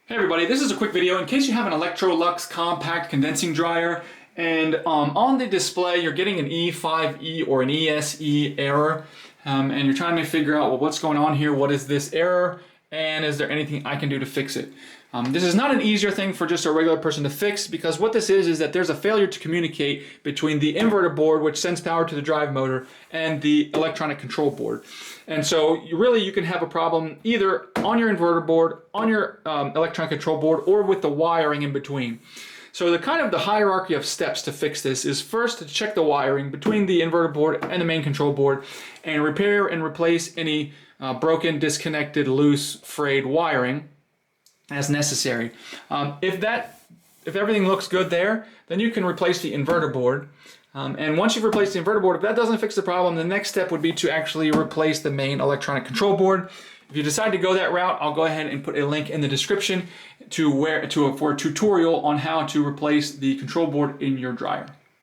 Hey everybody, this is a quick video in case you have an Electrolux Compact condensing dryer and on the display you're getting an E5E or an ESE error and you're trying to figure out, well, what's going on here, what is this error, and is there anything I can do to fix it? This is not an easier thing for just a regular person to fix, because what this is that there's a failure to communicate between the inverter board, which sends power to the drive motor, and the electronic control board. And so you can have a problem either on your inverter board, on your electronic control board, or with the wiring in between. So the hierarchy of steps to fix this is first to check the wiring between the inverter board and the main control board and repair and replace any broken, disconnected, loose, frayed wiring as necessary. If everything looks good there, then you can replace the inverter board. And once you've replaced the inverter board, if that doesn't fix the problem, the next step would be to actually replace the main electronic control board. If you decide to go that route, I'll go ahead and put a link in the description for a tutorial on how to replace the control board in your dryer.